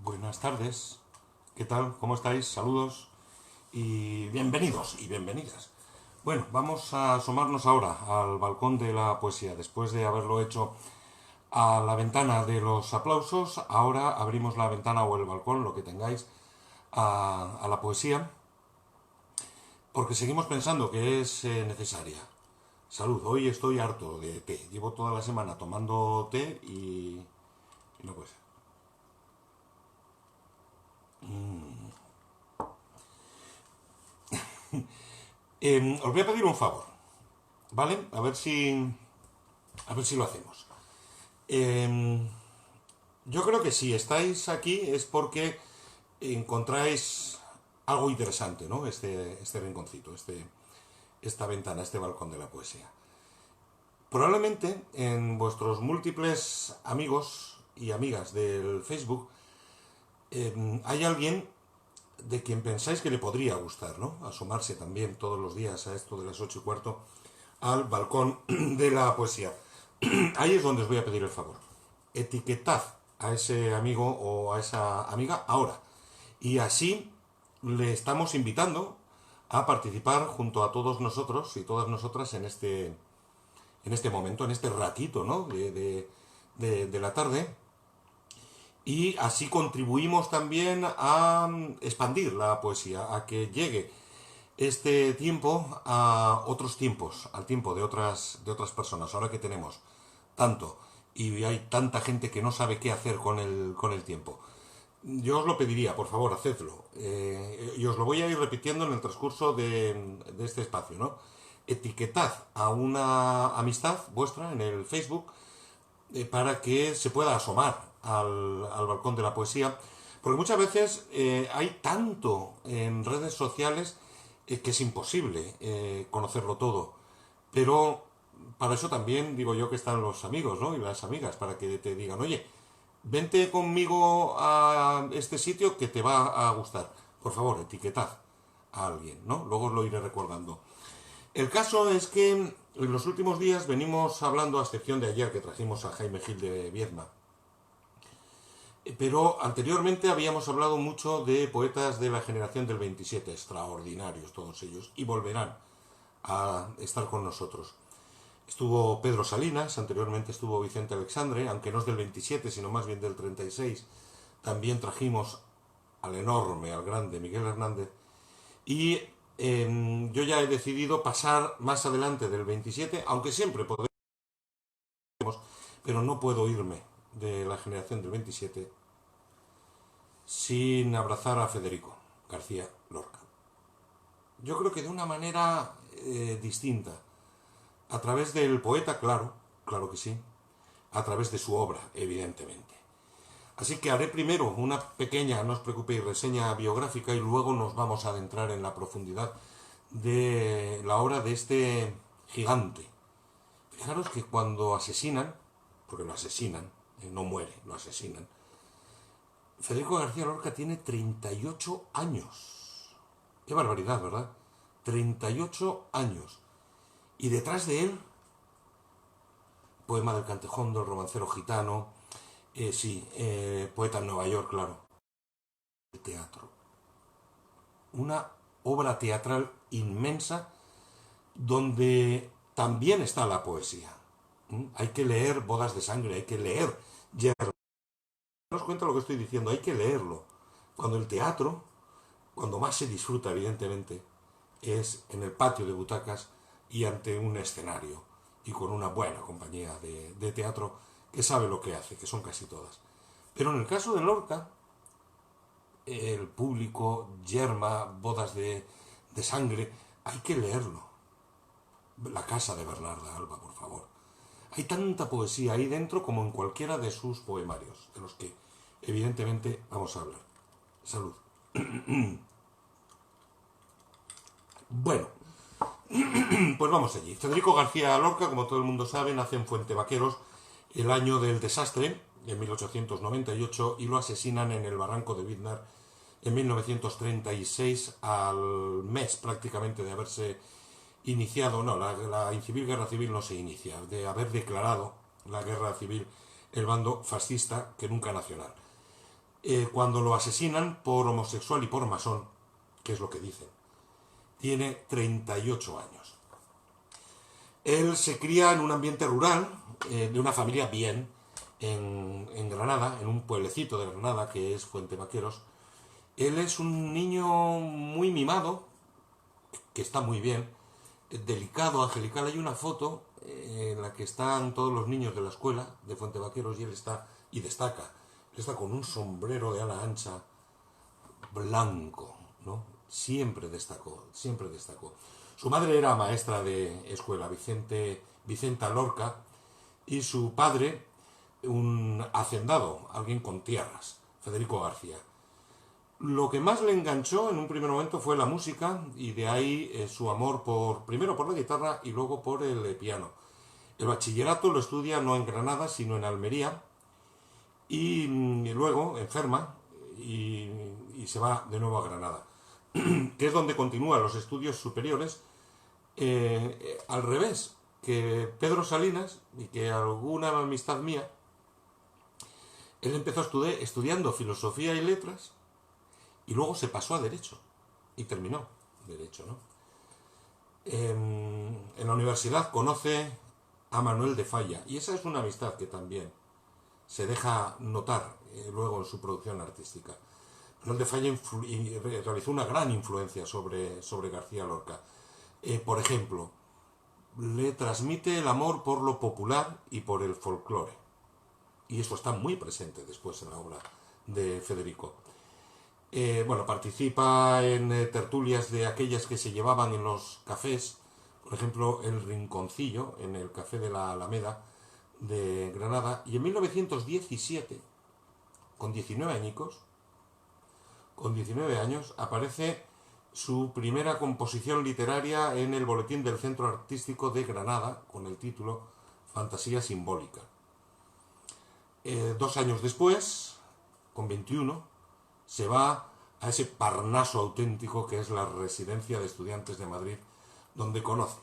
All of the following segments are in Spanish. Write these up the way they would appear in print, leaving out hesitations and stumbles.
Buenas tardes, ¿qué tal? ¿Cómo estáis? Saludos y bienvenidos y bienvenidas. Bueno, vamos a asomarnos ahora al balcón de la poesía. Después de haberlo hecho a la ventana de los aplausos, ahora abrimos la ventana o el balcón, lo que tengáis, a la poesía, porque seguimos pensando que es necesaria. Salud, hoy estoy harto de té. Llevo toda la semana tomando té y no puede ser. Os voy a pedir un favor, ¿vale? A ver si lo hacemos. Eh, yo creo que si estáis aquí es porque encontráis algo interesante, ¿no? Este rinconcito, esta ventana, este balcón de la poesía. Probablemente en vuestros múltiples amigos y amigas del Facebook hay alguien de quien pensáis que le podría gustar, ¿no? Asomarse también todos los días a esto de las 8:15 al balcón de la poesía. Ahí es donde os voy a pedir el favor. Etiquetad a ese amigo o a esa amiga ahora. Y así le estamos invitando a participar junto a todos nosotros y todas nosotras en este momento, en este ratito, ¿no? De la tarde. Y así contribuimos también a expandir la poesía, a que llegue este tiempo a otros tiempos, al tiempo de otras personas. Ahora que tenemos tanto y hay tanta gente que no sabe qué hacer con el tiempo. Yo os lo pediría, por favor, hacedlo. Y os lo voy a ir repitiendo en el transcurso de este espacio, ¿no? Etiquetad a una amistad vuestra en el Facebook para que se pueda asomar al balcón de la poesía. Porque muchas veces hay tanto en redes sociales que es imposible conocerlo todo. Pero para eso también digo yo que están los amigos, ¿no? Y las amigas, para que te digan, oye, vente conmigo a este sitio que te va a gustar. Por favor, etiquetad a alguien, ¿no? Luego os lo iré recordando. El caso es que en los últimos días venimos hablando, a excepción de ayer que trajimos a Jaime Gil de Viedma, pero anteriormente habíamos hablado mucho de poetas de la generación del 27, extraordinarios todos ellos, y volverán a estar con nosotros. Estuvo Pedro Salinas, anteriormente estuvo Vicente Alexandre, aunque no es del 27, sino más bien del 36. También trajimos al enorme, al grande Miguel Hernández. Y yo ya he decidido pasar más adelante del 27, aunque siempre podemos, pero no puedo irme de la generación del 27 sin abrazar a Federico García Lorca. Yo creo que de una manera distinta, a través del poeta, claro, claro que sí, a través de su obra, evidentemente. Así que haré primero una pequeña, no os preocupéis, reseña biográfica y luego nos vamos a adentrar en la profundidad de la obra de este gigante. Fijaros que cuando asesinan, porque lo asesinan, no muere, lo asesinan, Federico García Lorca tiene 38 años. Qué barbaridad, ¿verdad? 38 años. Y detrás de él, poema del Cantejón, del romancero gitano, sí, poeta en Nueva York, claro. El teatro. Una obra teatral inmensa donde también está la poesía. Hay que leer Bodas de Sangre, hay que leer Yerba. ¿Os cuenta lo que estoy diciendo? Hay que leerlo. Cuando el teatro, cuando más se disfruta, evidentemente, es en el patio de butacas y ante un escenario y con una buena compañía de teatro que sabe lo que hace, que son casi todas. Pero en el caso de Lorca, el público, Yerma, Bodas de Sangre, hay que leerlo. La casa de Bernarda Alba, por favor. Hay tanta poesía ahí dentro como en cualquiera de sus poemarios, de los que evidentemente vamos a hablar. Salud. Bueno, pues vamos allí. Federico García Lorca, como todo el mundo sabe, nace en Fuente Vaqueros el año del desastre, en 1898, y lo asesinan en el barranco de Vidnar en 1936, al mes prácticamente de haberse iniciado, no, la incivil guerra civil no se inicia, de haber declarado la guerra civil el bando fascista que nunca nacional. cuando lo asesinan por homosexual y por masón, que es lo que dicen. Tiene 38 años. Él se cría en un ambiente rural, de una familia bien, en Granada, en un pueblecito de Granada que es Fuente Vaqueros. Él es un niño muy mimado, que está muy bien, delicado, angelical. Hay una foto en la que están todos los niños de la escuela de Fuente Vaqueros y él está, y destaca, él está con un sombrero de ala ancha, blanco, ¿no? Siempre destacó, siempre destacó. Su madre era maestra de escuela, Vicenta Lorca, y su padre, un hacendado, alguien con tierras, Federico García. Lo que más le enganchó en un primer momento fue la música y de ahí su amor primero por la guitarra y luego por el piano. El bachillerato lo estudia no en Granada, sino en Almería y luego enferma y se va de nuevo a Granada, que es donde continúa los estudios superiores, al revés que Pedro Salinas y que alguna amistad mía. Él empezó estudiando filosofía y letras y luego se pasó a derecho y terminó derecho, ¿no? En la universidad conoce a Manuel de Falla y esa es una amistad que también se deja notar luego en su producción artística. Manuel de Falla realizó una gran influencia sobre García Lorca. Por ejemplo, le transmite el amor por lo popular y por el folclore. Y eso está muy presente después en la obra de Federico. Bueno, participa en tertulias de aquellas que se llevaban en los cafés, por ejemplo, el Rinconcillo, en el Café de la Alameda de Granada, y en 1917, con 19 añicos, con 19 años, aparece su primera composición literaria en el Boletín del Centro Artístico de Granada, con el título Fantasía Simbólica. 2 años después, con 21, se va a ese Parnaso auténtico que es la Residencia de Estudiantes de Madrid, donde conoce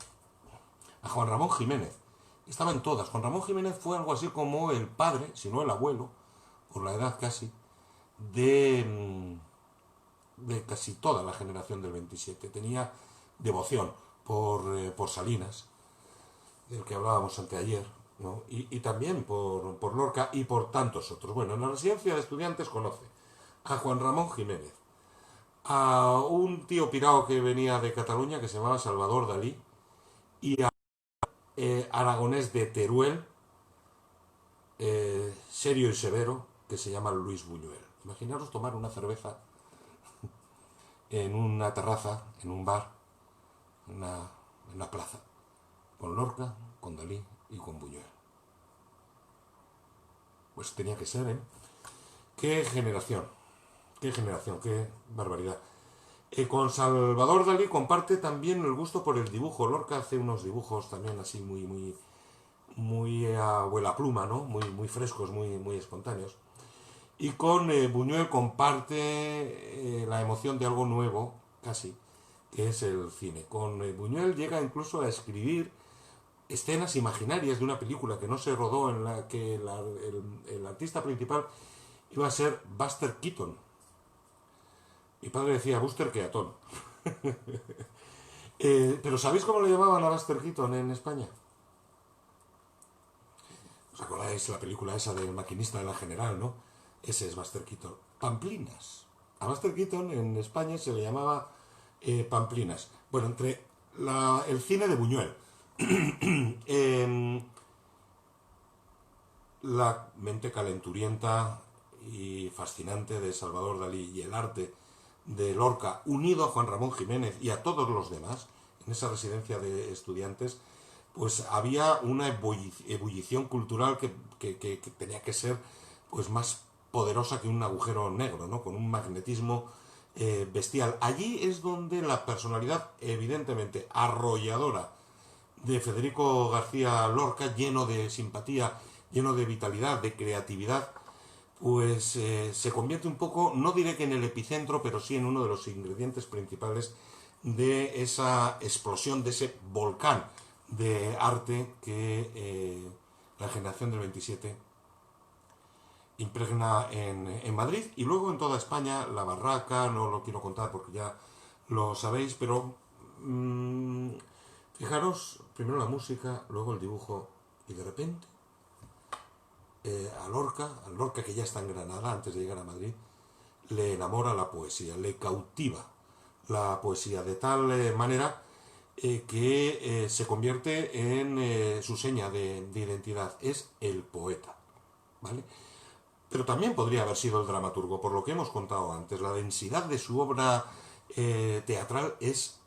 a Juan Ramón Jiménez. Estaba en todas. Juan Ramón Jiménez fue algo así como el padre, si no el abuelo, por la edad casi, de casi toda la generación del 27. Tenía devoción por Salinas, del que hablábamos anteayer, ¿no? Y también por Lorca y por tantos otros. Bueno, en la Residencia de Estudiantes conoce a Juan Ramón Jiménez, a un tío pirao que venía de Cataluña que se llamaba Salvador Dalí y a aragonés de Teruel, serio y severo, que se llama Luis Buñuel. Imaginaros tomar una cerveza en una terraza, en un bar, en una plaza, con Lorca, con Dalí y con Buñuel. Pues tenía que ser, ¿eh? ¡Qué generación! ¡Qué generación! ¡Qué barbaridad! Con Salvador Dalí comparte también el gusto por el dibujo. Lorca hace unos dibujos también así muy abuela pluma, ¿no? Muy frescos, muy espontáneos. Y con Buñuel comparte la emoción de algo nuevo, casi, que es el cine. Con Buñuel llega incluso a escribir escenas imaginarias de una película que no se rodó, en la que el artista principal iba a ser Buster Keaton. Mi padre decía Buster Keaton. Pero ¿sabéis cómo le llamaban a Buster Keaton en España? ¿Os acordáis la película esa del maquinista de la General, no? Ese es Buster Keaton. Pamplinas. A Buster Keaton en España se le llamaba Pamplinas. Bueno, entre el cine de Buñuel, la mente calenturienta y fascinante de Salvador Dalí y el arte de Lorca, unido a Juan Ramón Jiménez y a todos los demás, en esa residencia de estudiantes, pues había una ebullición cultural que tenía que ser pues más poderosa que un agujero negro, ¿no? Con un magnetismo bestial. Allí es donde la personalidad evidentemente arrolladora de Federico García Lorca, lleno de simpatía, lleno de vitalidad, de creatividad, pues se convierte un poco, no diré que en el epicentro, pero sí en uno de los ingredientes principales de esa explosión, de ese volcán de arte que la generación del 27 impregna en Madrid y luego en toda España. La Barraca, no lo quiero contar porque ya lo sabéis, pero mmm, fijaros, primero la música, luego el dibujo, y de repente al Lorca que ya está en Granada antes de llegar a Madrid, le enamora la poesía, le cautiva la poesía de tal manera que se convierte en su seña de identidad. Es el poeta, ¿vale? Pero también podría haber sido el dramaturgo, por lo que hemos contado antes. La densidad de su obra teatral es,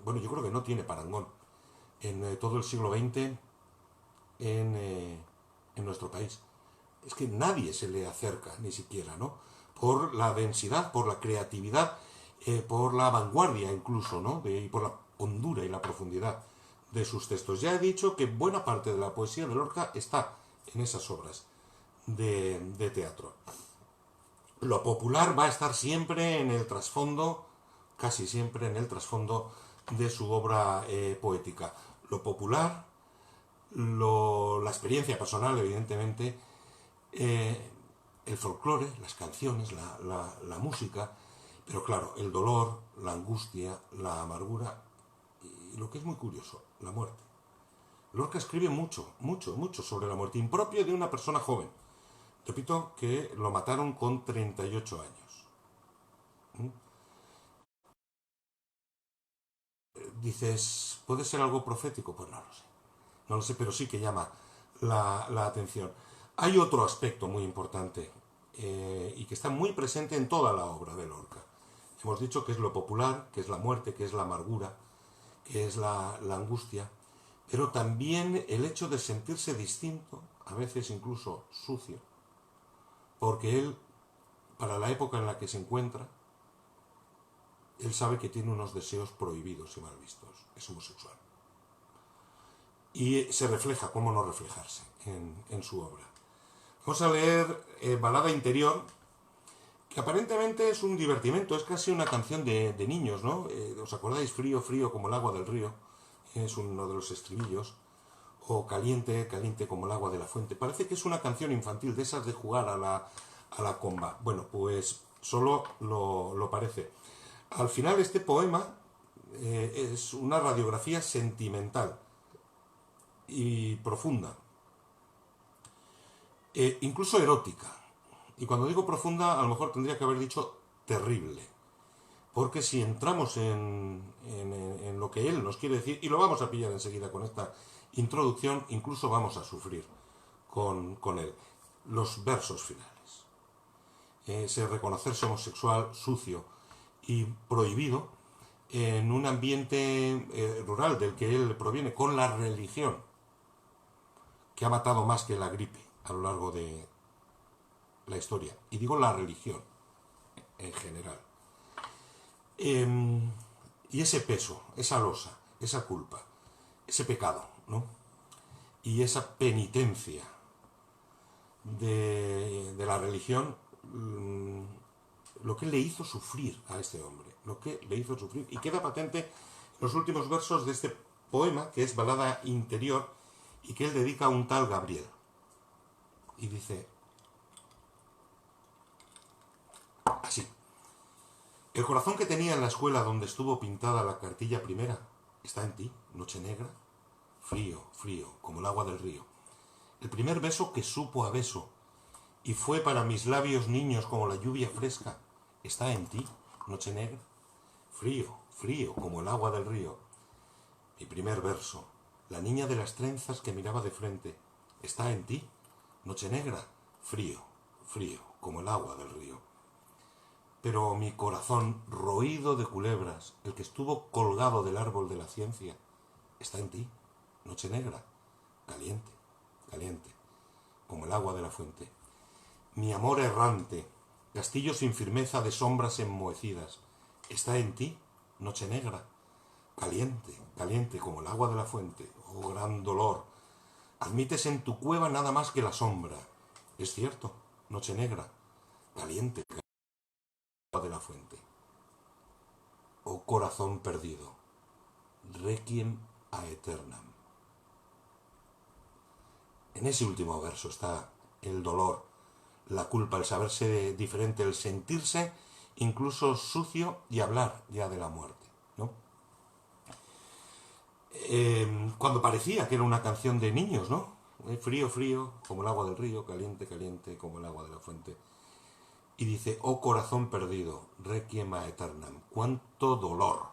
bueno, yo creo que no tiene parangón en todo el siglo XX en nuestro país. Es que nadie se le acerca, ni siquiera, ¿no? Por la densidad, por la creatividad, por la vanguardia incluso, ¿no? Y por la hondura y la profundidad de sus textos. Ya he dicho que buena parte de la poesía de Lorca está en esas obras de teatro. Lo popular va a estar siempre en el trasfondo, casi siempre en el trasfondo de su obra poética. Lo popular, la experiencia personal, evidentemente, el folclore, las canciones, la música, pero claro, el dolor, la angustia, la amargura y lo que es muy curioso, la muerte. Lorca escribe mucho, mucho, mucho sobre la muerte, impropio de una persona joven. Repito que lo mataron con 38 años. Dices, ¿puede ser algo profético? Pues no lo sé. No lo sé, pero sí que llama la atención. Hay otro aspecto muy importante y que está muy presente en toda la obra de Lorca. Hemos dicho que es lo popular, que es la muerte, que es la amargura, que es la angustia, pero también el hecho de sentirse distinto, a veces incluso sucio, porque él, para la época en la que se encuentra, él sabe que tiene unos deseos prohibidos y mal vistos, es homosexual. Y se refleja, cómo no reflejarse, en su obra. Vamos a leer Balada Interior, que aparentemente es un divertimento, es casi una canción de niños, ¿no? ¿Os acordáis? Frío, frío como el agua del río, es uno de los estribillos, o caliente, caliente como el agua de la fuente. Parece que es una canción infantil, de esas de jugar a la comba. Bueno, pues solo lo parece. Al final este poema es una radiografía sentimental y profunda, incluso erótica. Y cuando digo profunda, a lo mejor tendría que haber dicho terrible. Porque si entramos en lo que él nos quiere decir, y lo vamos a pillar enseguida con esta introducción, incluso vamos a sufrir con él. Los versos finales. Ese reconocerse homosexual, sucio y prohibido en un ambiente rural del que él proviene, con la religión, que ha matado más que la gripe a lo largo de la historia. Y digo la religión en general. Y ese peso, esa losa, esa culpa, ese pecado, ¿no? Y esa penitencia de la religión, lo que le hizo sufrir a este hombre, lo que le hizo sufrir. Y queda patente en los últimos versos de este poema, que es Balada Interior, y que él dedica a un tal Gabriel. Y dice así: el corazón que tenía en la escuela donde estuvo pintada la cartilla primera está en ti, noche negra, frío, frío, como el agua del río. El primer beso que supo a beso y fue para mis labios niños como la lluvia fresca está en ti, noche negra, frío, frío, como el agua del río. Mi primer verso, la niña de las trenzas que miraba de frente, está en ti, noche negra, frío, frío, como el agua del río. Pero mi corazón roído de culebras, el que estuvo colgado del árbol de la ciencia, está en ti, noche negra, caliente, caliente, como el agua de la fuente. Mi amor errante, castillo sin firmeza de sombras enmohecidas, está en ti, noche negra, caliente, caliente, como el agua de la fuente. Oh, gran dolor, admites en tu cueva nada más que la sombra. Es cierto, noche negra, caliente, de la fuente. Oh corazón perdido, requiem a aeternam. En ese último verso está el dolor la culpa, el saberse diferente, el sentirse incluso sucio y hablar ya de la muerte, ¿no? Cuando parecía que era una canción de niños, ¿no? Frío, frío, como el agua del río, caliente, caliente, como el agua de la fuente. Y dice, oh corazón perdido, requiem aeternam, cuánto dolor,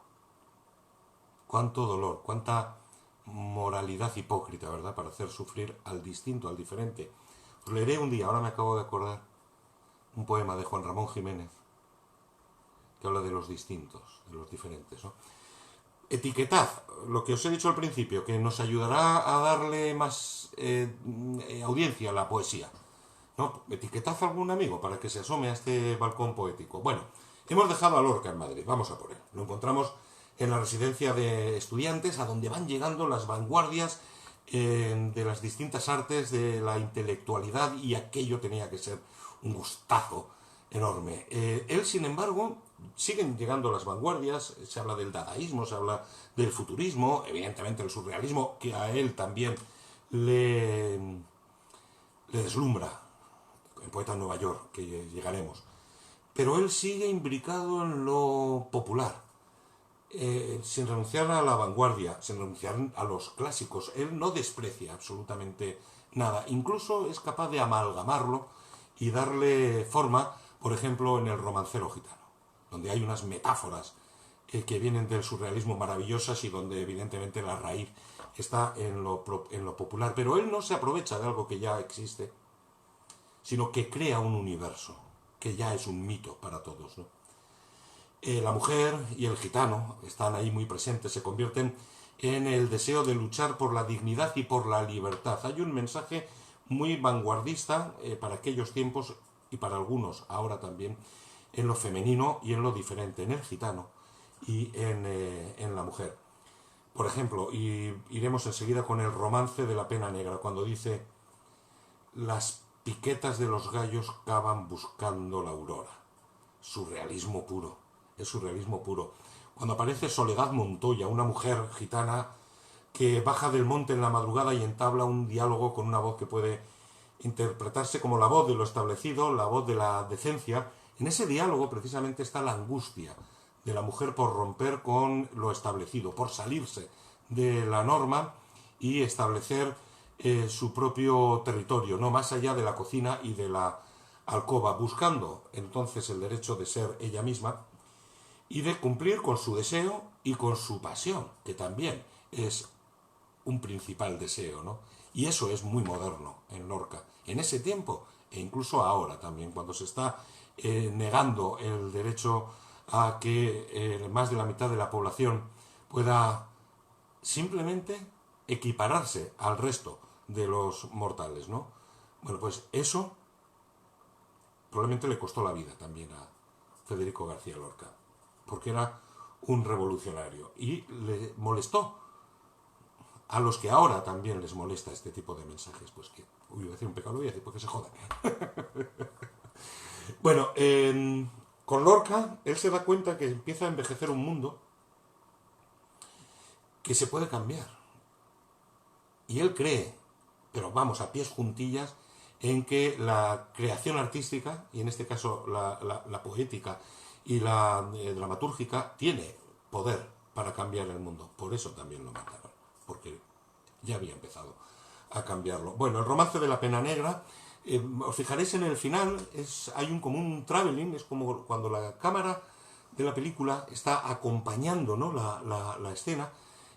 cuánta moralidad hipócrita, ¿verdad? Para hacer sufrir al distinto, al diferente. Os leeré un día, ahora me acabo de acordar, un poema de Juan Ramón Jiménez, que habla de los distintos, de los diferentes, ¿no? Etiquetad, lo que os he dicho al principio, que nos ayudará a darle más audiencia a la poesía. ¿No? Etiquetad a algún amigo para que se asome a este balcón poético. Bueno, hemos dejado a Lorca en Madrid, vamos a por él. Lo encontramos en la residencia de estudiantes, a donde van llegando las vanguardias de las distintas artes, de la intelectualidad, y aquello tenía que ser un gustazo enorme. Él, sin embargo, siguen llegando las vanguardias, se habla del dadaísmo, se habla del futurismo, evidentemente el surrealismo, que a él también le deslumbra, el poeta en Nueva York, que llegaremos. Pero él sigue imbricado en lo popular, sin renunciar a la vanguardia, sin renunciar a los clásicos. Él no desprecia absolutamente nada, incluso es capaz de amalgamarlo y darle forma, por ejemplo, en el romancero gitano, donde hay unas metáforas que vienen del surrealismo maravillosas y donde evidentemente la raíz está en lo popular. Pero él no se aprovecha de algo que ya existe, sino que crea un universo que ya es un mito para todos, ¿no? La mujer y el gitano están ahí muy presentes, se convierten en el deseo de luchar por la dignidad y por la libertad. Hay un mensaje muy vanguardista para aquellos tiempos y para algunos ahora también, en lo femenino y en lo diferente, en el gitano y en la mujer. Por ejemplo, y iremos enseguida con el romance de la pena negra, cuando dice: las piquetas de los gallos cavan buscando la aurora. Surrealismo puro, es surrealismo puro. Cuando aparece Soledad Montoya, una mujer gitana que baja del monte en la madrugada y entabla un diálogo con una voz que puede interpretarse como la voz de lo establecido, la voz de la decencia. En ese diálogo precisamente está la angustia de la mujer por romper con lo establecido, por salirse de la norma y establecer su propio territorio, no más allá de la cocina y de la alcoba, buscando entonces el derecho de ser ella misma y de cumplir con su deseo y con su pasión, que también es un principal deseo, ¿no? Y eso es muy moderno en Lorca, en ese tiempo e incluso ahora también, cuando se está negando el derecho a que más de la mitad de la población pueda simplemente equipararse al resto de los mortales, ¿no? Bueno, pues eso probablemente le costó la vida también a Federico García Lorca, porque era un revolucionario y le molestó a los que ahora también les molesta este tipo de mensajes, pues que, uy, voy a decir un pecado, voy a decir, porque se jodan. Bueno, con Lorca, él se da cuenta que empieza a envejecer un mundo que se puede cambiar. Y él cree, pero vamos, a pies juntillas, en que la creación artística, y en este caso la poética y la dramatúrgica, tiene poder para cambiar el mundo. Por eso también lo mataron, porque ya había empezado a cambiarlo. Bueno, el romance de la pena negra, os fijaréis en el final, hay como un traveling, es como cuando la cámara de la película está acompañando, ¿no?, la escena.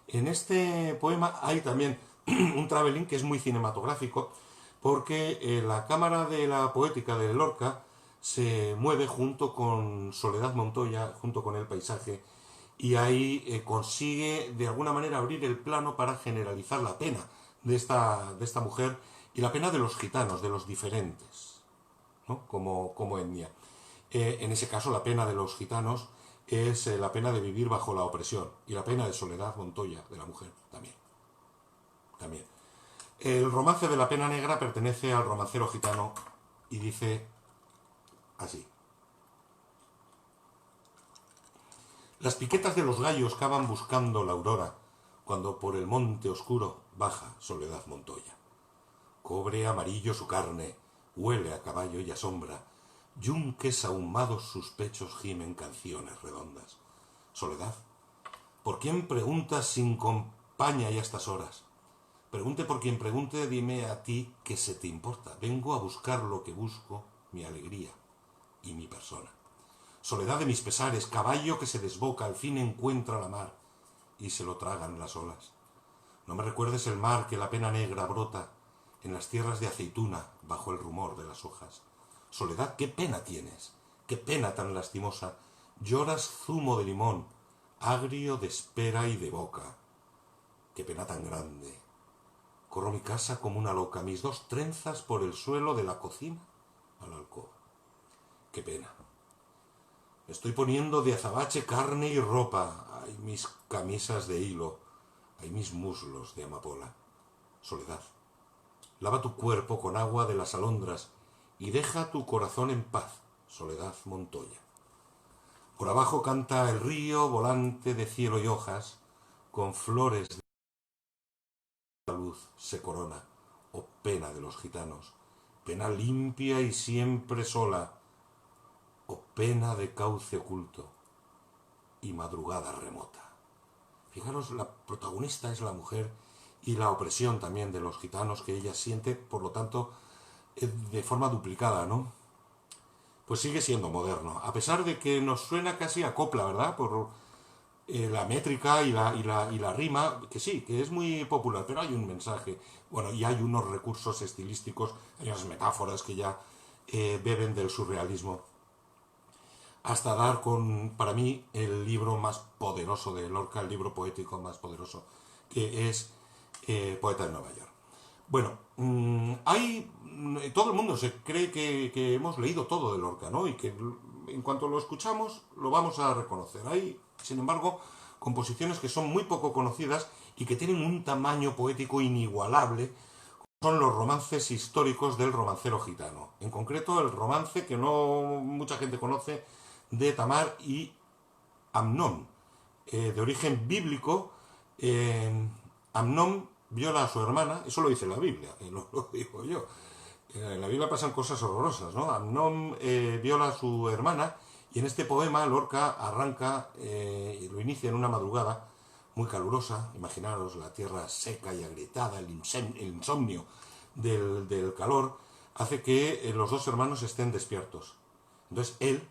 En este poema hay también un traveling que es muy cinematográfico, porque la cámara de la poética de Lorca se mueve junto con Soledad Montoya, junto con el paisaje, y ahí consigue de alguna manera abrir el plano para generalizar la pena de esta mujer y la pena de los gitanos, de los diferentes, ¿no?, como etnia. En ese caso, la pena de los gitanos es la pena de vivir bajo la opresión, y la pena de Soledad Montoya, de la mujer, también. El romance de la pena negra pertenece al romancero gitano y dice así: las piquetas de los gallos cavan buscando la aurora, cuando por el monte oscuro baja Soledad Montoya. Cobre amarillo su carne, huele a caballo y a sombra, yunques ahumados sus pechos gimen canciones redondas. Soledad, ¿por quién preguntas sin compañía y a estas horas? Pregunte por quien pregunte, dime a ti qué se te importa. Vengo a buscar lo que busco, mi alegría y mi persona. Soledad de mis pesares, caballo que se desboca, al fin encuentra la mar y se lo tragan las olas. No me recuerdes el mar que la pena negra brota en las tierras de aceituna bajo el rumor de las hojas. Soledad, ¿qué pena tienes? ¿Qué pena tan lastimosa? Lloras zumo de limón, agrio de espera y de boca. ¡Qué pena tan grande! Corro mi casa como una loca, mis dos trenzas por el suelo de la cocina a la alcoba. ¡Qué pena! Me estoy poniendo de azabache carne y ropa. Hay mis camisas de hilo, hay mis muslos de amapola. Soledad, lava tu cuerpo con agua de las alondras y deja tu corazón en paz. Soledad Montoya. Por abajo canta el río, volante de cielo y hojas, con flores de la luz se corona, oh pena de los gitanos, pena limpia y siempre sola, oh pena de cauce oculto y madrugada remota. Fijaros, la protagonista es la mujer y la opresión también de los gitanos que ella siente, por lo tanto, de forma duplicada, ¿no? Pues sigue siendo moderno, a pesar de que nos suena casi a copla, ¿verdad? Por la métrica y la rima, que sí, que es muy popular, pero hay un mensaje, bueno, y hay unos recursos estilísticos, hay unas metáforas que ya beben del surrealismo, hasta dar con, para mí, el libro más poderoso de Lorca, el libro poético más poderoso, que es Poeta de Nueva York. Bueno, todo el mundo se cree que hemos leído todo de Lorca, ¿no? Y que en cuanto lo escuchamos lo vamos a reconocer. Hay, sin embargo, composiciones que son muy poco conocidas y que tienen un tamaño poético inigualable. Son los romances históricos del romancero gitano. En concreto, el romance que no mucha gente conoce de Tamar y Amnón, de origen bíblico. Amnón viola a su hermana, eso lo dice la Biblia, no lo digo yo. En la Biblia pasan cosas horrorosas, ¿no? Amnón viola a su hermana y en este poema Lorca arranca y lo inicia en una madrugada muy calurosa. Imaginaros la tierra seca y agrietada, el insomnio del calor, hace que los dos hermanos estén despiertos. Entonces él,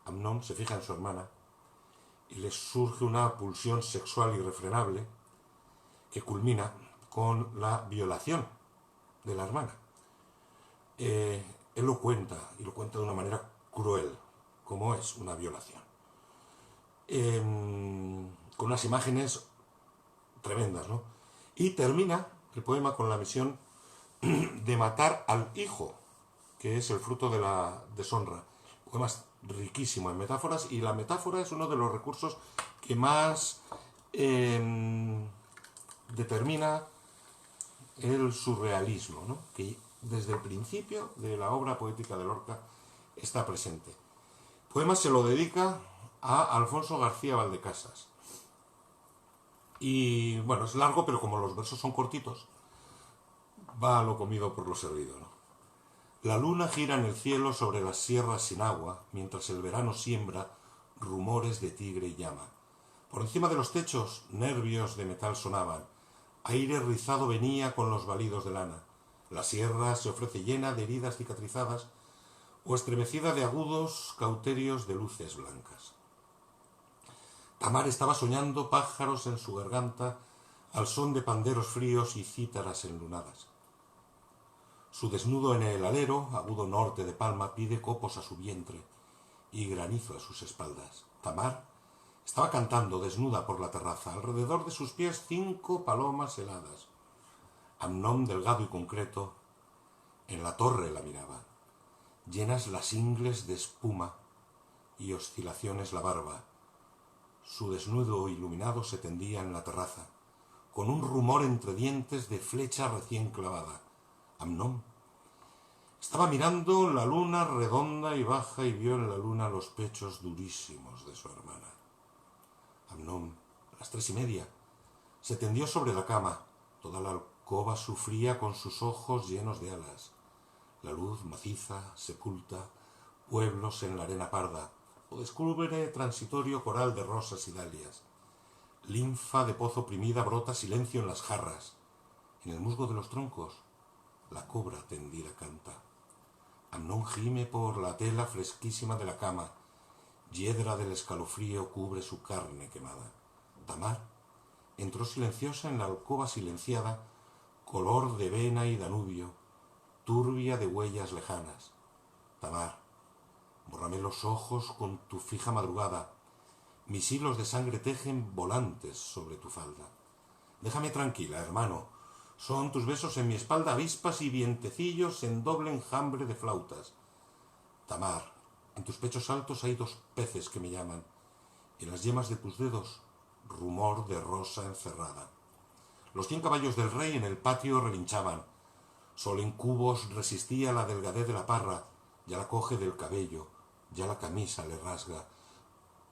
Amnón, se fija en su hermana y le surge una pulsión sexual irrefrenable que culmina con la violación de la hermana. Él lo cuenta, y lo cuenta de una manera cruel, como es una violación. Con unas imágenes tremendas, ¿no? Y termina el poema con la misión de matar al hijo, que es el fruto de la deshonra. El poema es riquísimo en metáforas, y la metáfora es uno de los recursos que más determina el surrealismo, ¿no? Que desde el principio de la obra poética de Lorca está presente. El poema se lo dedica a Alfonso García Valdecasas. Y bueno, es largo, pero como los versos son cortitos, va lo comido por lo servido, ¿no? La luna gira en el cielo sobre las sierras sin agua, mientras el verano siembra rumores de tigre y llama. Por encima de los techos, nervios de metal sonaban. Aire rizado venía con los balidos de lana. La sierra se ofrece llena de heridas cicatrizadas o estremecida de agudos cauterios de luces blancas. Tamar estaba soñando pájaros en su garganta al son de panderos fríos y cítaras enlunadas. Su desnudo en el alero, agudo norte de palma, pide copos a su vientre y granizo a sus espaldas. Tamar estaba cantando desnuda por la terraza, alrededor de sus pies 5 palomas heladas. Amnón, delgado y concreto, en la torre la miraba. Llenas las ingles de espuma y oscilaciones la barba. Su desnudo iluminado se tendía en la terraza, con un rumor entre dientes de flecha recién clavada. Amnón estaba mirando la luna redonda y baja y vio en la luna los pechos durísimos de su hermana. Amnón, a las 3:30, se tendió sobre la cama. Toda la alcoba sufría con sus ojos llenos de alas. La luz maciza sepulta pueblos en la arena parda, o descubre transitorio coral de rosas y dalias. Linfa de pozo oprimida brota silencio en las jarras. En el musgo de los troncos, la cobra tendida canta. Amnón gime por la tela fresquísima de la cama. Hiedra del escalofrío cubre su carne quemada. Tamar entró silenciosa en la alcoba silenciada, color de vena y Danubio, turbia de huellas lejanas. Tamar, bórrame los ojos con tu fija madrugada. Mis hilos de sangre tejen volantes sobre tu falda. Déjame tranquila, hermano. Son tus besos en mi espalda avispas y vientecillos en doble enjambre de flautas. Tamar, en tus pechos altos hay dos peces que me llaman. En las yemas de tus dedos, rumor de rosa encerrada. Los 100 caballos del rey en el patio relinchaban. Sol en cubos resistía la delgadez de la parra. Ya la coge del cabello, ya la camisa le rasga.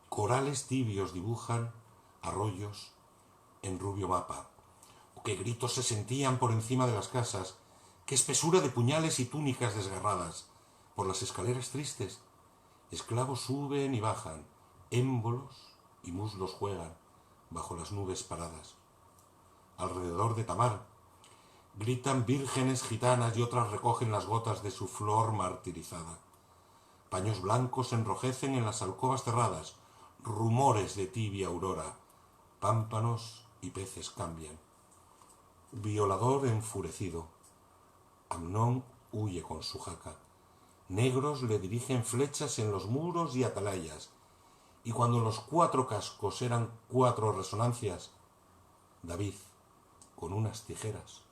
Corales tibios dibujan arroyos en rubio mapa. Qué gritos se sentían por encima de las casas, qué espesura de puñales y túnicas desgarradas. Por las escaleras tristes, esclavos suben y bajan, émbolos y muslos juegan bajo las nubes paradas. Alrededor de Tamar gritan vírgenes gitanas y otras recogen las gotas de su flor martirizada. Paños blancos se enrojecen en las alcobas cerradas, rumores de tibia aurora, pámpanos y peces cambian. Violador enfurecido, Amnón huye con su jaca. Negros le dirigen flechas en los muros y atalayas, y cuando los 4 cascos eran 4 resonancias, David, con unas tijeras,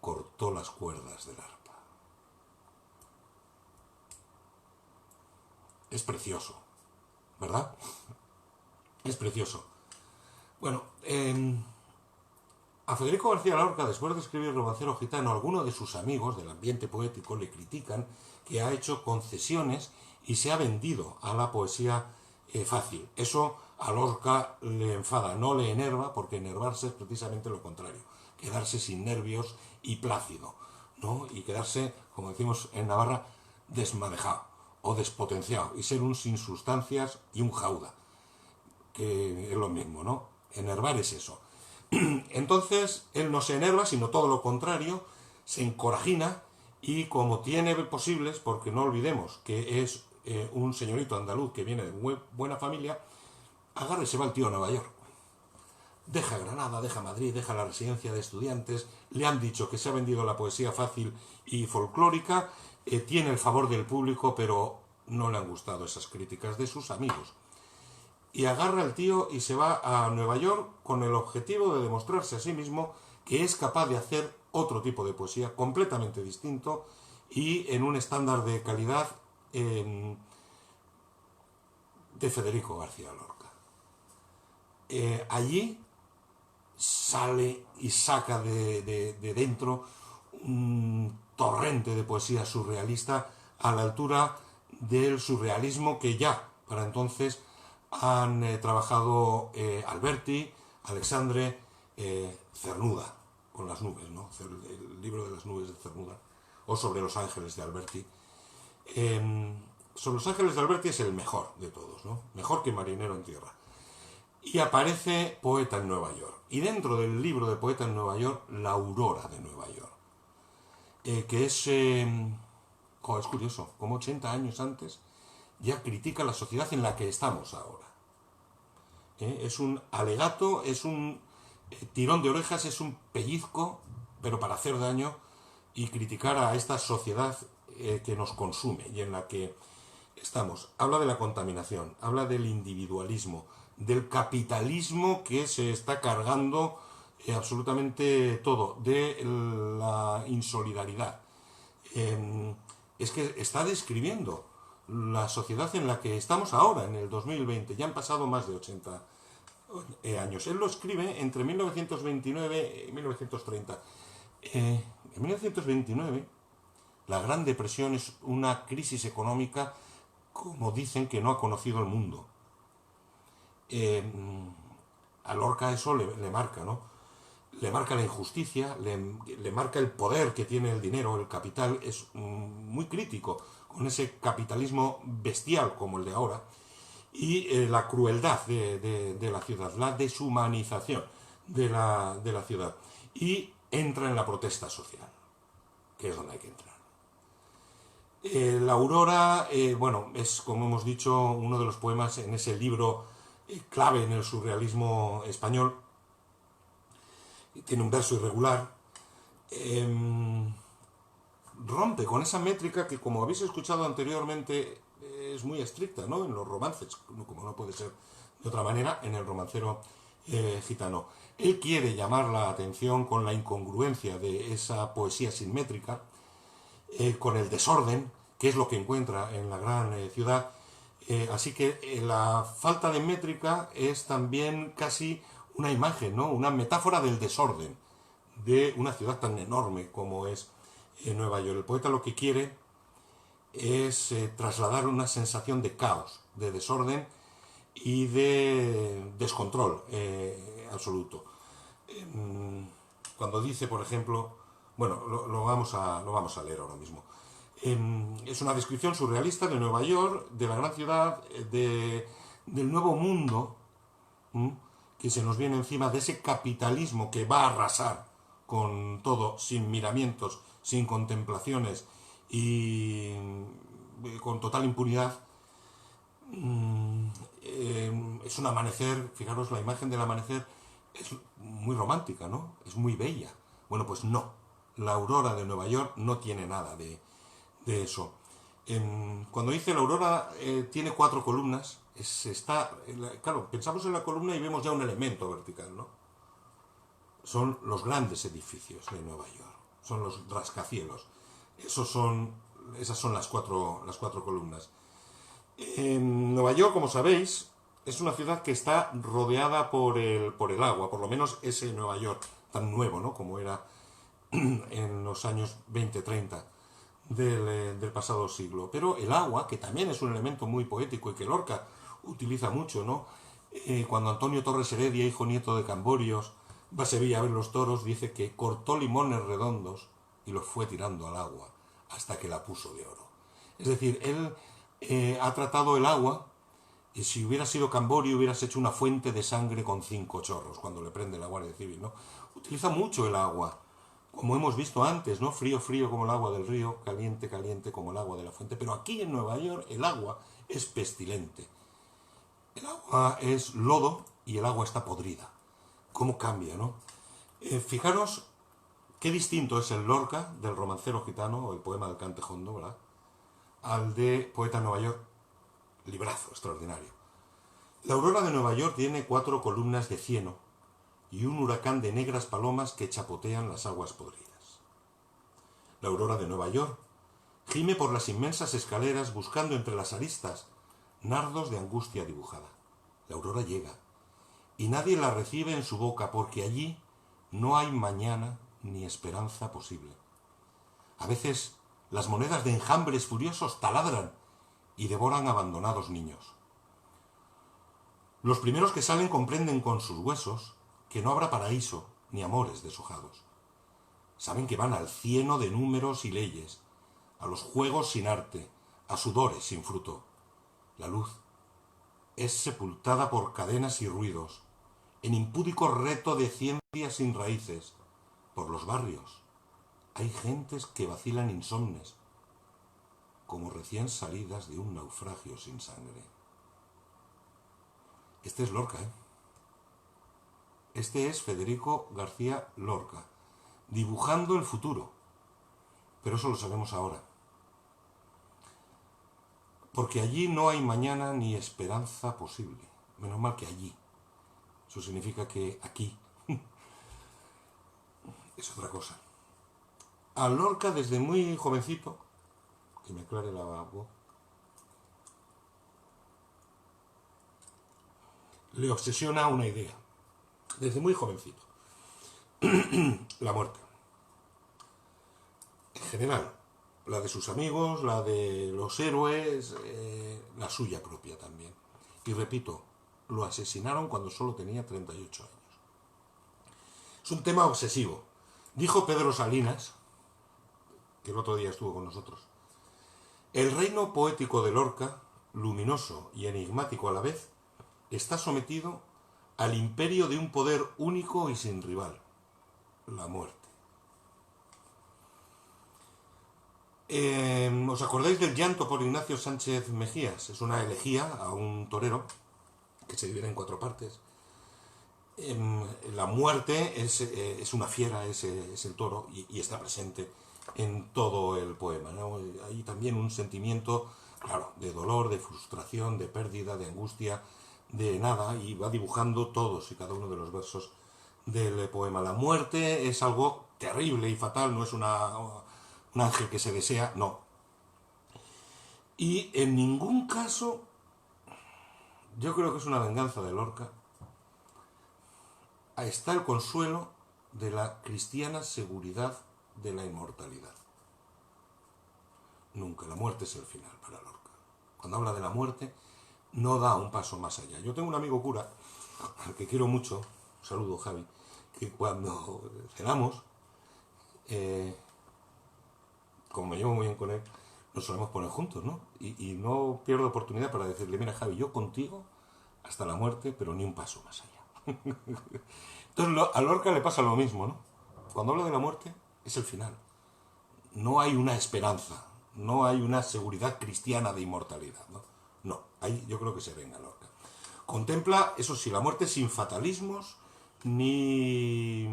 cortó las cuerdas del arpa. Es precioso, ¿verdad? Es precioso. Bueno, a Federico García Lorca, después de escribir Romancero Gitano, algunos de sus amigos del ambiente poético le critican que ha hecho concesiones y se ha vendido a la poesía fácil. Eso a Lorca le enfada, no le enerva, porque enervarse es precisamente lo contrario, quedarse sin nervios y plácido, ¿no? Y quedarse, como decimos en Navarra, desmadejado o despotenciado y ser un sin sustancias y un jauda, que es lo mismo, ¿no? Enervar es eso. Entonces, él no se enerva, sino todo lo contrario, se encorajina y como tiene posibles, porque no olvidemos que es un señorito andaluz que viene de buena familia, agarra y se va el tío a Nueva York. Deja Granada, deja Madrid, deja la residencia de estudiantes, le han dicho que se ha vendido la poesía fácil y folclórica, tiene el favor del público, pero no le han gustado esas críticas de sus amigos. Y agarra el tío y se va a Nueva York con el objetivo de demostrarse a sí mismo que es capaz de hacer otro tipo de poesía completamente distinto y en un estándar de calidad de Federico García Lorca. Allí sale y saca de dentro un torrente de poesía surrealista a la altura del surrealismo que ya para entonces han trabajado Alberti, Alexandre, Cernuda, con las nubes, ¿no? El libro de las nubes de Cernuda, o Sobre los ángeles de Alberti. Sobre los ángeles de Alberti es el mejor de todos, ¿no? Mejor que Marinero en tierra. Y aparece Poeta en Nueva York. Y dentro del libro de Poeta en Nueva York, La aurora de Nueva York. Que es... es curioso, como 80 años antes ya critica la sociedad en la que estamos ahora. Es un alegato, es un tirón de orejas, es un pellizco, pero para hacer daño y criticar a esta sociedad que nos consume y en la que estamos. Habla de la contaminación, habla del individualismo, del capitalismo que se está cargando absolutamente todo, de la insolidaridad. Es que está describiendo la sociedad en la que estamos ahora, en el 2020. Ya han pasado más de 80 años. Él lo escribe entre 1929 y 1930. En 1929, la Gran Depresión es una crisis económica, como dicen, que no ha conocido el mundo. A Lorca eso le marca, ¿no? le marca la injusticia, le marca el poder que tiene el dinero, el capital, es muy crítico con ese capitalismo bestial como el de ahora, y la crueldad de la ciudad, la deshumanización de la ciudad. Y entra en la protesta social, que es donde hay que entrar. La Aurora, bueno, es, como hemos dicho, uno de los poemas en ese libro clave en el surrealismo español. Tiene un verso irregular. Rompe con esa métrica que, como habéis escuchado anteriormente, es muy estricta, ¿no? En los romances, como no puede ser de otra manera, en el romancero gitano. Él quiere llamar la atención con la incongruencia de esa poesía sinmétrica, con el desorden, que es lo que encuentra en la gran ciudad. Así que la falta de métrica es también casi una imagen, ¿no? Una metáfora del desorden de una ciudad tan enorme como es Nueva York. El poeta lo que quiere es trasladar una sensación de caos, de desorden y de descontrol absoluto. Cuando dice, por ejemplo, bueno, lo vamos a leer ahora mismo. Es una descripción surrealista de Nueva York, de la gran ciudad, del nuevo mundo, que se nos viene encima, de ese capitalismo que va a arrasar con todo, sin miramientos, sin contemplaciones y con total impunidad. Es un amanecer, fijaros, la imagen del amanecer es muy romántica, ¿no? Es muy bella. Bueno, pues no. La aurora de Nueva York no tiene nada de eso. Cuando dice la aurora tiene 4 columnas, claro, pensamos en la columna y vemos ya un elemento vertical, ¿no? Son los grandes edificios de Nueva York, son los rascacielos. Esas son las cuatro columnas. En Nueva York, como sabéis, es una ciudad que está rodeada por el agua, por lo menos ese Nueva York tan nuevo, ¿no? Como era en los años 20-30 del pasado siglo. Pero el agua, que también es un elemento muy poético y que Lorca utiliza mucho, ¿no? Cuando Antonio Torres Heredia, hijo nieto de Camborios, va a Sevilla a ver los toros, dice que cortó limones redondos y los fue tirando al agua hasta que la puso de oro. Es decir, él ha tratado el agua, y si hubiera sido Camborio hubieras hecho una fuente de sangre con 5 chorros cuando le prende la Guardia Civil, ¿no? Utiliza mucho el agua, como hemos visto antes, ¿no? Frío, frío como el agua del río, caliente, caliente como el agua de la fuente. Pero aquí en Nueva York el agua es pestilente. El agua es lodo y el agua está podrida. ¿Cómo cambia, no? Fijaros qué distinto es el Lorca del romancero gitano, o el poema del Cante Jondo, ¿verdad?, al de Poeta en Nueva York, librazo extraordinario. La aurora de Nueva York tiene 4 columnas de cieno y un huracán de negras palomas que chapotean las aguas podridas. La aurora de Nueva York gime por las inmensas escaleras buscando entre las aristas nardos de angustia dibujada. La aurora llega y nadie la recibe en su boca porque allí no hay mañana ni esperanza posible. A veces las monedas de enjambres furiosos taladran y devoran abandonados niños. Los primeros que salen comprenden con sus huesos que no habrá paraíso ni amores deshojados. Saben que van al cieno de números y leyes, a los juegos sin arte, a sudores sin fruto. La luz es sepultada por cadenas y ruidos, en impúdico reto de ciencia sin raíces. Por los barrios hay gentes que vacilan insomnes, como recién salidas de un naufragio sin sangre. Este es Lorca, ¿eh? Este es Federico García Lorca, dibujando el futuro. Pero eso lo sabemos ahora. Porque allí no hay mañana ni esperanza posible. Menos mal que allí. Eso significa que aquí es otra cosa. A Lorca desde muy jovencito, que me aclare la voz, le obsesiona una idea. Desde muy jovencito. La muerte. En general. La de sus amigos, la de los héroes, la suya propia también. Y repito, lo asesinaron cuando solo tenía 38 años. Es un tema obsesivo. Dijo Pedro Salinas, que el otro día estuvo con nosotros, el reino poético de Lorca, luminoso y enigmático a la vez, está sometido al imperio de un poder único y sin rival, la muerte. ¿Os acordáis del llanto por Ignacio Sánchez Mejías? Es una elegía a un torero que se divide en 4 partes. La muerte es una fiera, es el toro, y está presente en todo el poema, ¿no? Hay también un sentimiento, claro, de dolor, de frustración, de pérdida, de angustia, de nada, y va dibujando todos y cada uno de los versos del poema. La muerte es algo terrible y fatal, no es un ángel que se desea, no. Y en ningún caso, yo creo que es una venganza de Lorca. Ahí está el consuelo de la cristiana seguridad de la inmortalidad. Nunca, la muerte es el final para Lorca. Cuando habla de la muerte, no da un paso más allá. Yo tengo un amigo cura, al que quiero mucho, un saludo Javi, que cuando cenamos, como me llevo muy bien con él, nos solemos poner juntos, ¿no? Y no pierdo oportunidad para decirle, mira Javi, yo contigo hasta la muerte, pero ni un paso más allá. Entonces a Lorca le pasa lo mismo, ¿no? Cuando habla de la muerte, es el final. No hay una esperanza, no hay una seguridad cristiana de inmortalidad, ¿no? No, ahí yo creo que se venga Lorca. Contempla, eso sí, la muerte sin fatalismos, ni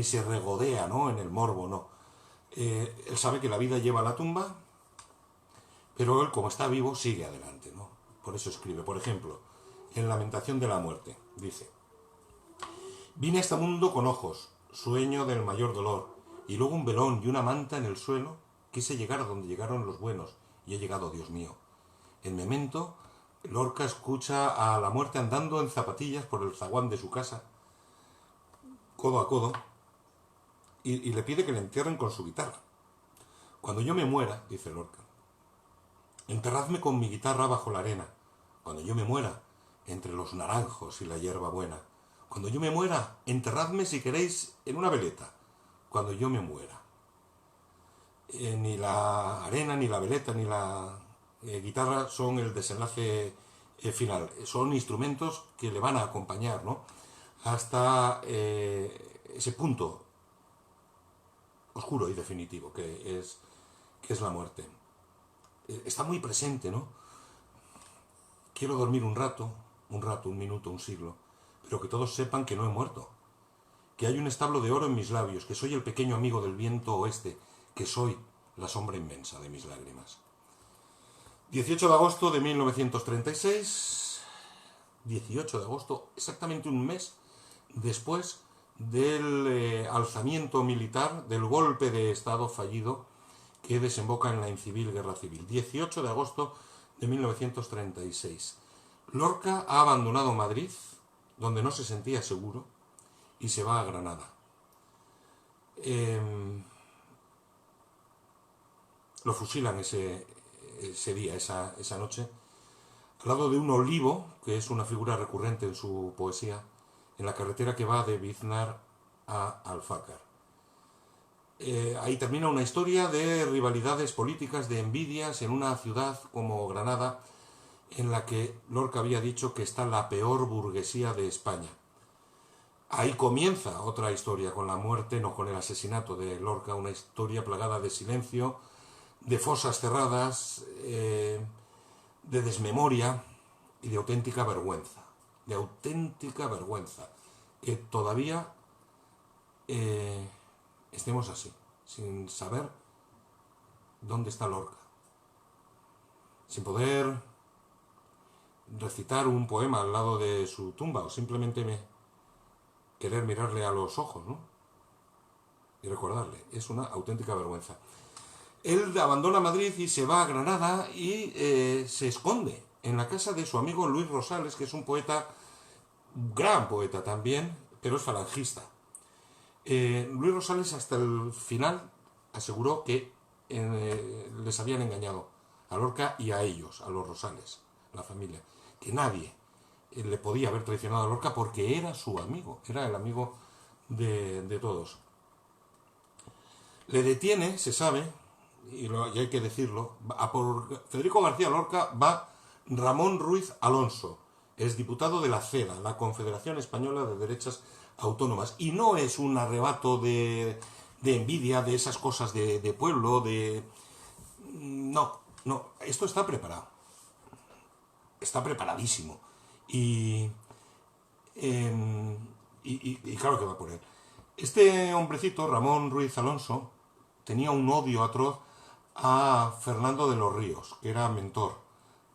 se regodea, ¿no? En el morbo, no. Él sabe que la vida lleva a la tumba, pero él, como está vivo, sigue adelante, ¿no? Por eso escribe, por ejemplo, en Lamentación de la muerte, dice: vine a este mundo con ojos, sueño del mayor dolor, y luego un velón y una manta en el suelo, quise llegar a donde llegaron los buenos, y he llegado, Dios mío. En Memento, Lorca escucha a la muerte andando en zapatillas por el zaguán de su casa, codo a codo, y le pide que le entierren con su guitarra. Cuando yo me muera, dice Lorca, enterradme con mi guitarra bajo la arena. Cuando yo me muera, entre los naranjos y la hierba buena. Cuando yo me muera, enterradme si queréis en una veleta. Cuando yo me muera. Ni la arena, ni la veleta, ni la guitarra son el desenlace final. Son instrumentos que le van a acompañar, ¿no? Hasta ese punto oscuro y definitivo que es la muerte. Está muy presente, ¿no? Quiero dormir un rato, un minuto, un siglo, pero que todos sepan que no he muerto, que hay un establo de oro en mis labios, que soy el pequeño amigo del viento oeste, que soy la sombra inmensa de mis lágrimas. 18 de agosto de 1936, 18 de agosto, exactamente un mes después del alzamiento militar, del golpe de Estado fallido que desemboca en la incivil guerra civil. 18 de agosto de 1936. Lorca ha abandonado Madrid, donde no se sentía seguro, y se va a Granada. Lo fusilan ese día, esa noche, al lado de un olivo, que es una figura recurrente en su poesía, en la carretera que va de Biznar a Alfácar. Ahí termina una historia de rivalidades políticas, de envidias en una ciudad como Granada, en la que Lorca había dicho que está la peor burguesía de España. Ahí comienza otra historia con la muerte, no con el asesinato de Lorca, una historia plagada de silencio, de fosas cerradas, de desmemoria y de auténtica vergüenza. De auténtica vergüenza. Que todavía estemos así, sin saber dónde está Lorca. Sin poder recitar un poema al lado de su tumba, o simplemente querer mirarle a los ojos, ¿no? Y recordarle. Es una auténtica vergüenza. Él abandona Madrid y se va a Granada y se esconde en la casa de su amigo Luis Rosales, que es un poeta, gran poeta también, pero es falangista. Luis Rosales hasta el final aseguró que les habían engañado a Lorca y a ellos, a los Rosales, la familia, que nadie le podía haber traicionado a Lorca porque era su amigo, era el amigo de todos. Le detiene, se sabe, y hay que decirlo, a por Federico García Lorca va Ramón Ruiz Alonso, es diputado de la CEDA, la Confederación Española de Derechas Autónomas. Y no es un arrebato de envidia, de esas cosas de pueblo, de... No, no, esto está preparado. Está preparadísimo. Y, eh, y claro que va por él. Este hombrecito, Ramón Ruiz Alonso, tenía un odio atroz a Fernando de los Ríos, que era mentor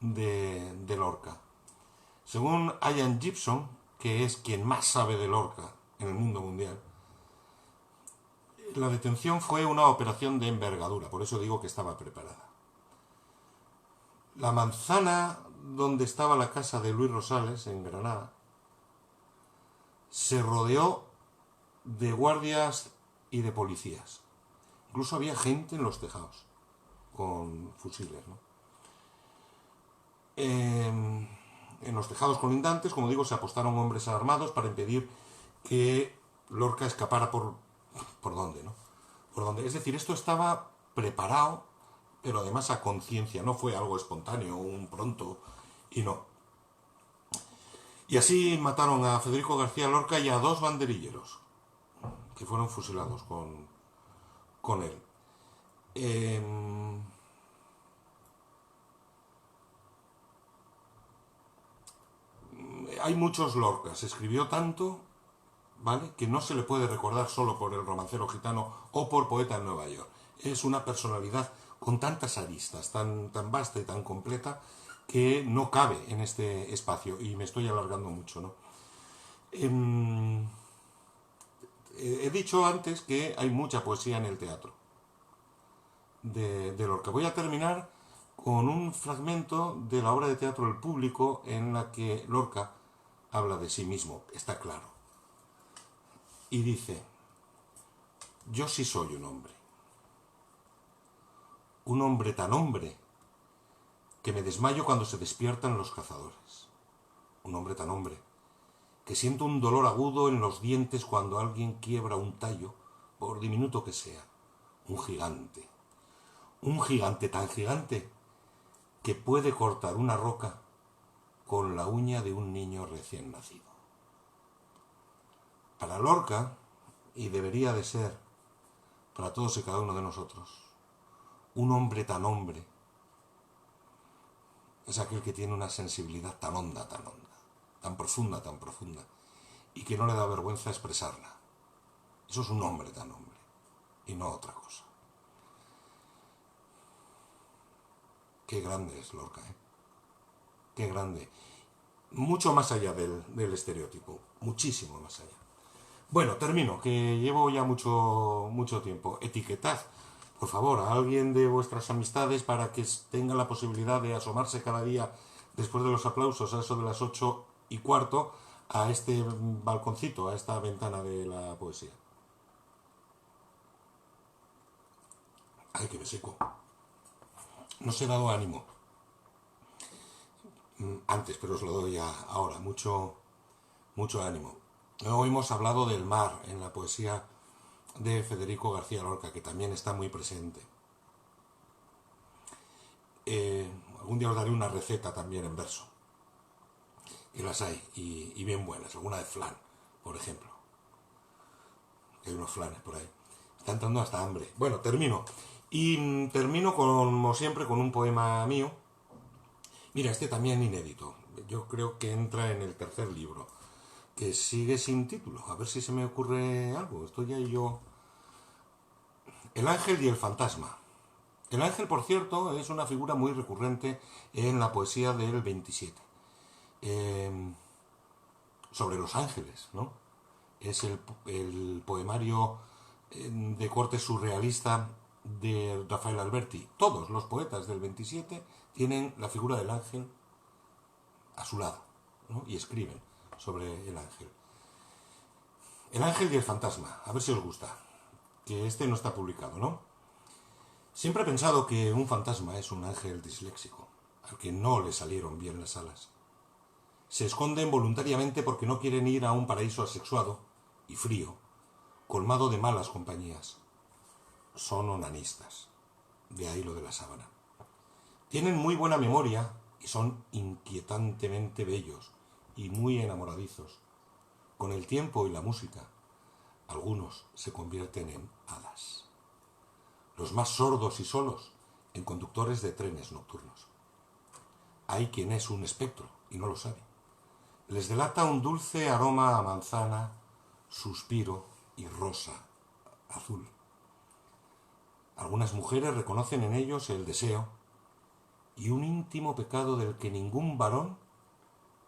de Lorca. Según Ian Gibson, que es quien más sabe de Lorca en el mundo mundial, la detención fue una operación de envergadura, por eso digo que estaba preparada. La manzana donde estaba la casa de Luis Rosales, en Granada, se rodeó de guardias y de policías. Incluso había gente en los tejados con fusiles, ¿no? En los tejados colindantes, como digo, se apostaron hombres armados para impedir que Lorca escapara por dónde, ¿no? Por dónde. Es decir, esto estaba preparado, pero además a conciencia, no fue algo espontáneo, un pronto, y no. Y así mataron a Federico García Lorca y a 2 banderilleros, que fueron fusilados con él. Hay muchos Lorcas, escribió tanto, ¿vale?, que no se le puede recordar solo por el romancero gitano o por Poeta en Nueva York. Es una personalidad con tantas aristas, tan vasta y tan completa, que no cabe en este espacio, y me estoy alargando mucho, ¿no? He dicho antes que hay mucha poesía en el teatro de Lorca. Voy a terminar con un fragmento de la obra de teatro El Público, en la que Lorca habla de sí mismo, está claro. Y dice: yo sí soy un hombre tan hombre, que me desmayo cuando se despiertan los cazadores. Un hombre tan hombre, que siento un dolor agudo en los dientes cuando alguien quiebra un tallo, por diminuto que sea. Un gigante tan gigante, que puede cortar una roca con la uña de un niño recién nacido. Para Lorca, y debería de ser para todos y cada uno de nosotros, un hombre, es aquel que tiene una sensibilidad tan honda, tan profunda, y que no le da vergüenza expresarla. Eso es un hombre tan hombre, y no otra cosa. Qué grande es Lorca, ¿eh? Qué grande. Mucho más allá del estereotipo, muchísimo más allá. Bueno, termino, que llevo ya mucho tiempo. Etiquetad, por favor, a alguien de vuestras amistades para que tenga la posibilidad de asomarse cada día, después de los aplausos, a eso de las 8:15, a este balconcito, a esta ventana de la poesía. Ay, que me seco. No os he dado ánimo antes, pero os lo doy ahora. Mucho ánimo. Hoy hemos hablado del mar en la poesía de Federico García Lorca, que también está muy presente. Algún día os daré una receta también en verso, que las hay, y bien buenas. Alguna de flan, por ejemplo. Hay unos flanes por ahí. Está entrando hasta hambre. Bueno, termino. Y termino, como siempre, con un poema mío. Mira, este también inédito. Yo creo que entra en el 3er libro, que sigue sin título. A ver si se me ocurre algo. Estoy ahí yo. El ángel y el fantasma. El ángel, por cierto, es una figura muy recurrente en la poesía del 27. Sobre los ángeles, ¿no? Es el poemario de corte surrealista de Rafael Alberti. Todos los poetas del 27 tienen la figura del ángel a su lado, ¿no? Y escriben sobre el ángel. El ángel y el fantasma, a ver si os gusta, que este no está publicado, ¿no? Siempre he pensado que un fantasma es un ángel disléxico, al que no le salieron bien las alas. Se esconden voluntariamente porque no quieren ir a un paraíso asexuado y frío, colmado de malas compañías. Son onanistas. De ahí lo de la sábana. Tienen muy buena memoria y son inquietantemente bellos y muy enamoradizos. Con el tiempo y la música, algunos se convierten en hadas. Los más sordos y solos, en conductores de trenes nocturnos. Hay quien es un espectro y no lo sabe. Les delata un dulce aroma a manzana, suspiro y rosa azul. Algunas mujeres reconocen en ellos el deseo y un íntimo pecado del que ningún varón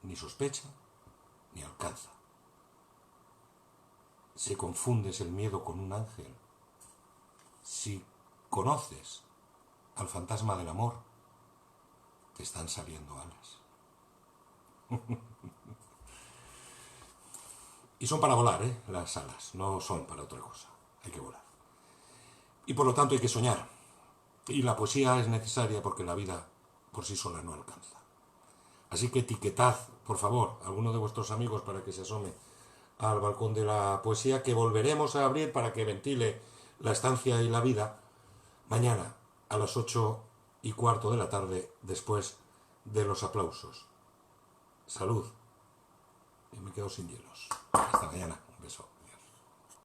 ni sospecha ni alcanza. Si confundes el miedo con un ángel, si conoces al fantasma del amor, te están saliendo alas. Y son para volar, las alas, no son para otra cosa. Hay que volar. Y por lo tanto hay que soñar. Y la poesía es necesaria porque la vida por sí sola no alcanza. Así que etiquetad, por favor, a alguno de vuestros amigos para que se asome al balcón de la poesía, que volveremos a abrir para que ventile la estancia y la vida mañana a las 8:15 de la tarde, después de los aplausos. Salud. Y me quedo sin hielos. Hasta mañana. Un beso.